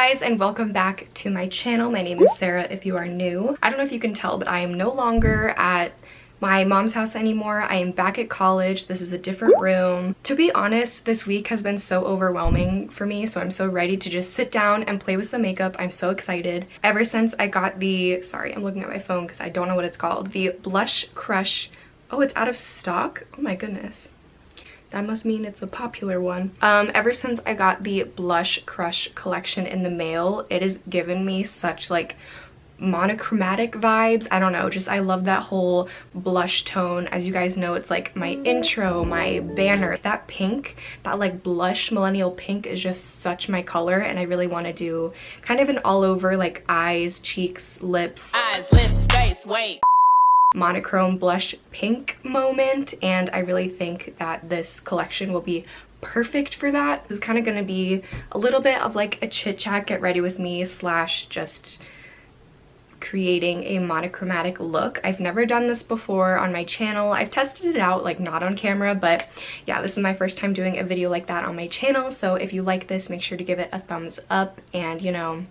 guys, and welcome back to my channel. My name is Sarah if you are new. I don't know if you can tell, but I am no longer at my mom's house anymore. I am back at college. This is a different room. To be honest, this week has been so overwhelming for me, so I'm so ready to just sit down and play with some makeup. I'm so excited. Ever since I got the, sorry, I'm looking at my phone because I don't know what it's called, the Blush Crush. Oh, it's out of stock? Oh my goodness. That must mean it's a popular one. Ever since I got the Blush Crush collection in the mail, it has given me such like monochromatic vibes. I don't know, just I love that whole blush tone. As you guys know, it's like my intro, my banner. That pink, that like blush millennial pink is just such my color, and I really want to do kind of an all over like eyes, cheeks, lips. Eyes, lips, face, wait. Monochrome blush pink moment, and I really think that this collection will be perfect for that. It's kind of going to be a little bit of like a chit chat, get ready with me slash just creating a monochromatic look. I've never done this before on my channel. I've tested it out, like not on camera, but yeah, this is my first time doing a video like that on my channel. So if you like this, make sure to give it a thumbs up, and you know,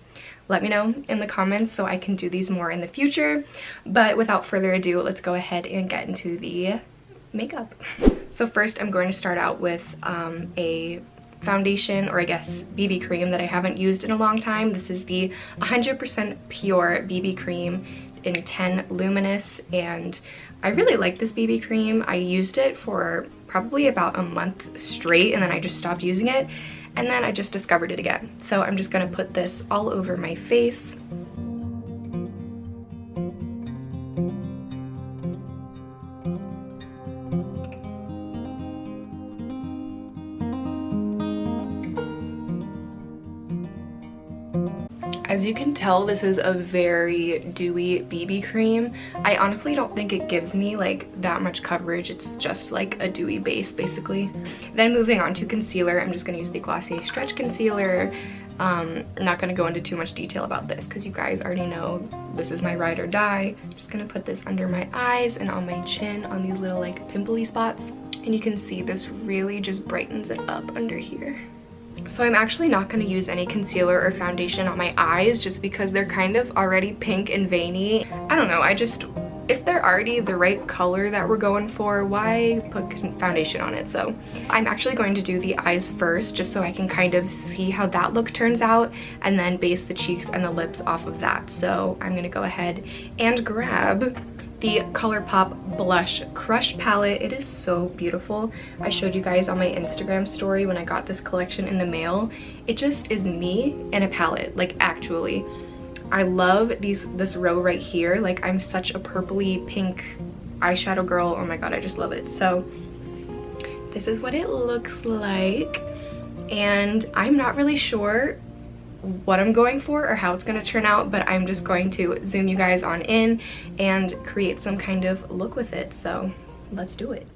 let me know in the comments so I can do these more in the future. But without further ado, let's go ahead and get into the makeup. So first I'm going to start out with a foundation, or I guess BB cream, that I haven't used in a long time. This is the 100% pure BB cream in 10 Luminous, and I really like this BB cream. I used it for probably about a month straight, and then I just stopped using it, and then I just discovered it again. So I'm just gonna put this all over my face. As you can tell, this is a very dewy BB cream. I honestly don't think it gives me like that much coverage. It's just like a dewy base basically. Then moving on to concealer, I'm just going to use the Glossier Stretch Concealer. I'm not going to go into too much detail about this because you guys already know this is my ride or die. I'm just going to put this under my eyes and on my chin on these little like pimply spots. And you can see this really just brightens it up under here. So I'm actually not going to use any concealer or foundation on my eyes just because they're kind of already pink and veiny. I don't know, if they're already the right color that we're going for, why put foundation on it? So I'm actually going to do the eyes first just so I can kind of see how that look turns out, and then base the cheeks and the lips off of that. So I'm going to go ahead and grab the ColourPop Blush Crush palette. It is so beautiful. I showed you guys on my Instagram story when I got this collection in the mail. It just is me and a palette, like actually. I love this row right here. Like I'm such a purpley pink eyeshadow girl. Oh my god, I just love it. So this is what it looks like, and I'm not really sure what I'm going for or how it's going to turn out, but I'm just going to zoom you guys on in and create some kind of look with it. So let's do it.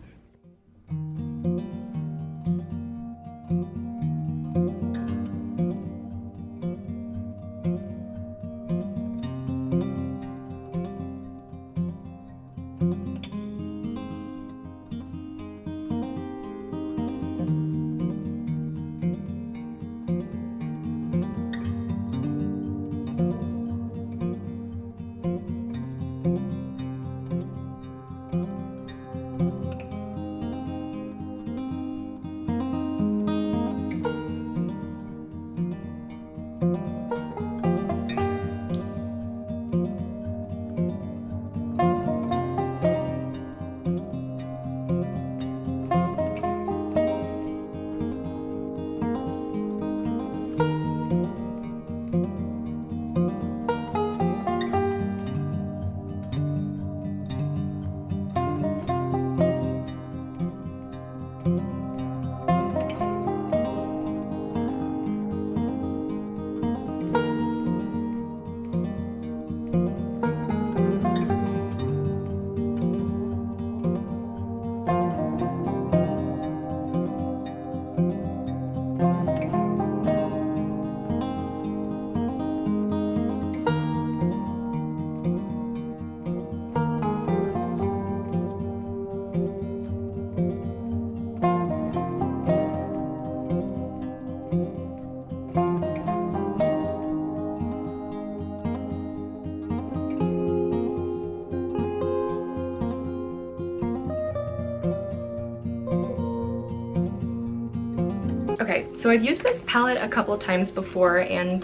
So I've used this palette a couple of times before, and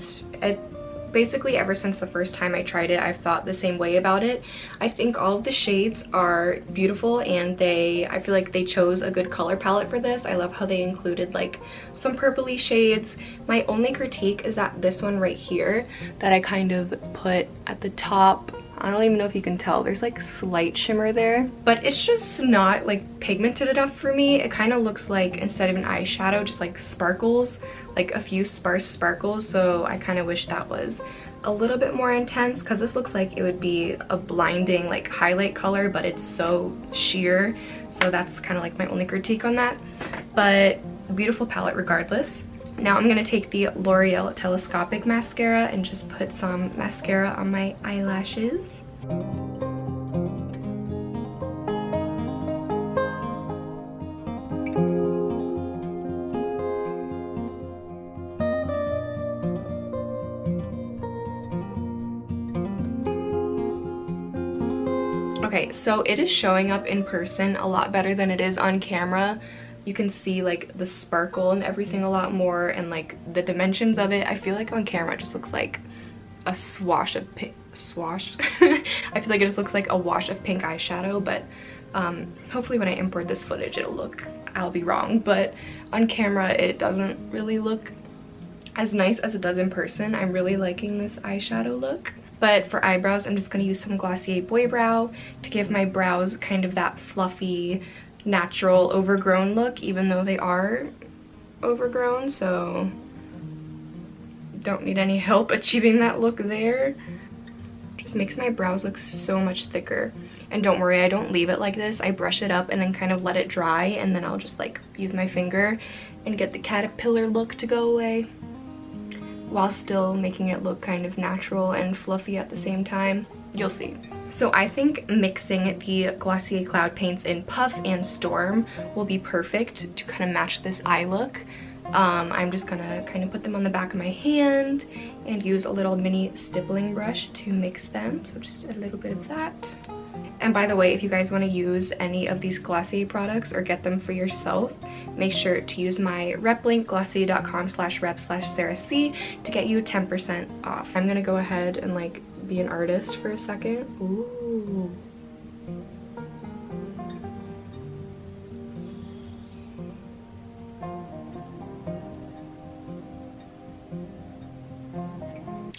basically ever since the first time I tried it, I've thought the same way about it. I think all of the shades are beautiful, and I feel like they chose a good color palette for this. I love how they included like some purpley shades. My only critique is that this one right here that I kind of put at the top, I don't even know if you can tell, there's like slight shimmer there, but it's just not like pigmented enough for me. It kind of looks like, instead of an eyeshadow, just like sparkles, like a few sparse sparkles. So I kind of wish that was a little bit more intense, because this looks like it would be a blinding like highlight color, but it's so sheer. So that's kind of like my only critique on that, but beautiful palette regardless. Now I'm gonna take the L'Oreal Telescopic Mascara and just put some mascara on my eyelashes. Okay, so it is showing up in person a lot better than it is on camera. You can see like the sparkle and everything a lot more, and like the dimensions of it. I feel like on camera it just looks like a swash of pink. Swash? I feel like it just looks like a wash of pink eyeshadow, but hopefully when I import this footage I'll be wrong, but on camera it doesn't really look as nice as it does in person. I'm really liking this eyeshadow look. But for eyebrows, I'm just going to use some Glossier Boy Brow to give my brows kind of that fluffy, natural, overgrown look, even though they are overgrown, so don't need any help achieving that look there. Just makes my brows look so much thicker. And don't worry, I don't leave it like this. I brush it up and then kind of let it dry, and then I'll just like use my finger and get the caterpillar look to go away, while still making it look kind of natural and fluffy at the same time. You'll see. So I think mixing the Glossier Cloud Paints in Puff and Storm will be perfect to kind of match this eye look. I'm just gonna kind of put them on the back of my hand and use a little mini stippling brush to mix them. So just a little bit of that. And by the way, if you guys want to use any of these Glossier products or get them for yourself, make sure to use my rep link, glossier.com/rep/sarahc, to get you 10% off. I'm gonna go ahead and like be an artist for a second. Ooh.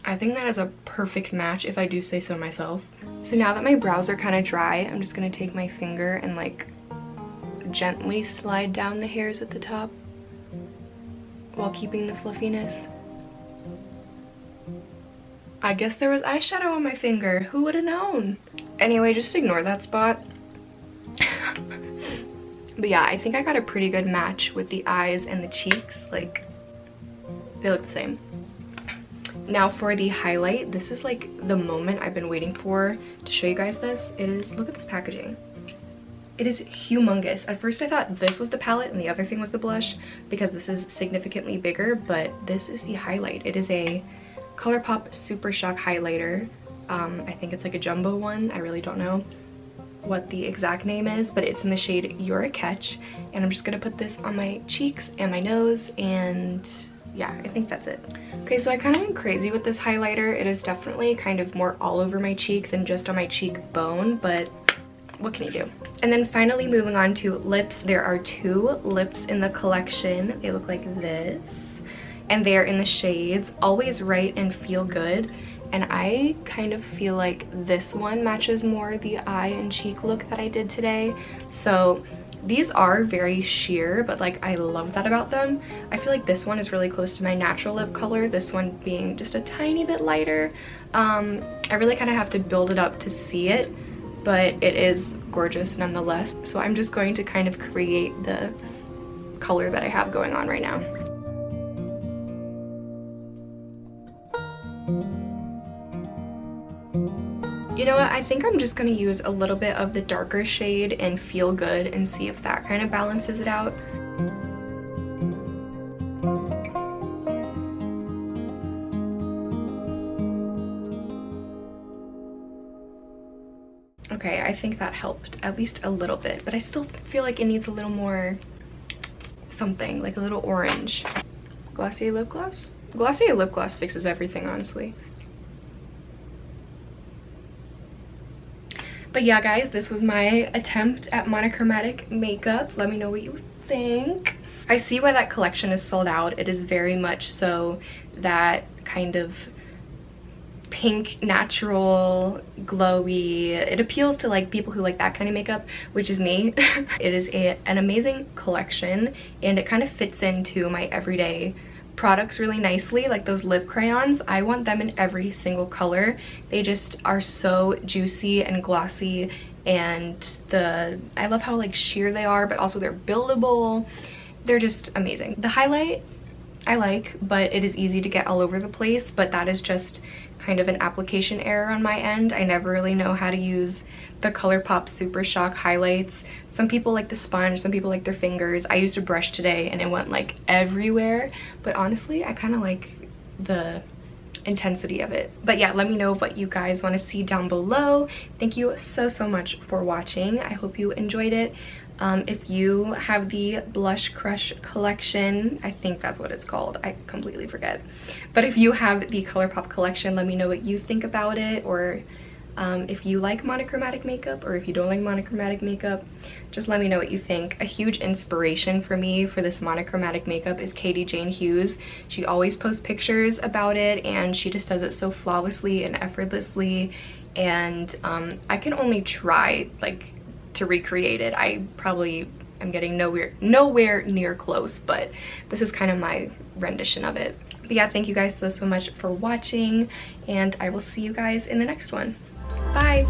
I think that is a perfect match, if I do say so myself. So now that my brows are kind of dry, I'm just gonna take my finger and like gently slide down the hairs at the top while keeping the fluffiness. I guess there was eyeshadow on my finger. Who would have known? Anyway, just ignore that spot. But yeah, I think I got a pretty good match with the eyes and the cheeks. Like, they look the same. Now for the highlight, this is like the moment I've been waiting for to show you guys this. It is, look at this packaging. It is humongous. At first I thought this was the palette and the other thing was the blush, because this is significantly bigger, but this is the highlight. It is a ColourPop Super Shock highlighter. I think it's like a jumbo one. I really don't know what the exact name is, but it's in the shade You're a Catch, and I'm just gonna put this on my cheeks and my nose, and yeah, I think that's it. Okay, so I kind of went crazy with this highlighter. It is definitely kind of more all over my cheek than just on my cheekbone, but what can you do? And then finally moving on to lips. There are 2 lips in the collection. They look like this, and they're in the shades Always Right and Feel Good. And I kind of feel like this one matches more the eye and cheek look that I did today. So these are very sheer, but like I love that about them. I feel like this one is really close to my natural lip color, this one being just a tiny bit lighter. I really kind of have to build it up to see it, but it is gorgeous nonetheless. So I'm just going to kind of create the color that I have going on right now. You know what, I think I'm just gonna use a little bit of the darker shade in Feel Good and see if that kind of balances it out. Okay, I think that helped at least a little bit, but I still feel like it needs a little more something, like a little orange. Glossier lip gloss? Glossier lip gloss fixes everything, honestly. But yeah, guys, this was my attempt at monochromatic makeup. Let me know what you think. I see why that collection is sold out. It is very much so that kind of pink, natural, glowy. It appeals to like people who like that kind of makeup, which is me. It is an amazing collection, and it kind of fits into my everyday products really nicely. Like those lip crayons, I want them in every single color. They just are so juicy and glossy, and I love how like sheer they are, but also they're buildable. They're just amazing. The highlight I like, but it is easy to get all over the place, but that is just kind of an application error on my end. I never really know how to use the ColourPop Super Shock highlights. Some people like the sponge, some people like their fingers. I used a brush today and it went like everywhere, but honestly, I kind of like the intensity of it. But yeah, let me know what you guys want to see down below. Thank you so much for watching. I hope you enjoyed it. If you have the Blush Crush collection, I think that's what it's called, I completely forget, but if you have the ColourPop collection, let me know what you think about it, or if you like monochromatic makeup, or if you don't like monochromatic makeup, just let me know what you think. A huge inspiration for me for this monochromatic makeup is Katie Jane Hughes. She always posts pictures about it, and she just does it so flawlessly and effortlessly, and I can only try like to recreate it. I probably am getting nowhere near close, but this is kind of my rendition of it. But yeah, thank you guys so much for watching, and I will see you guys in the next one. Bye.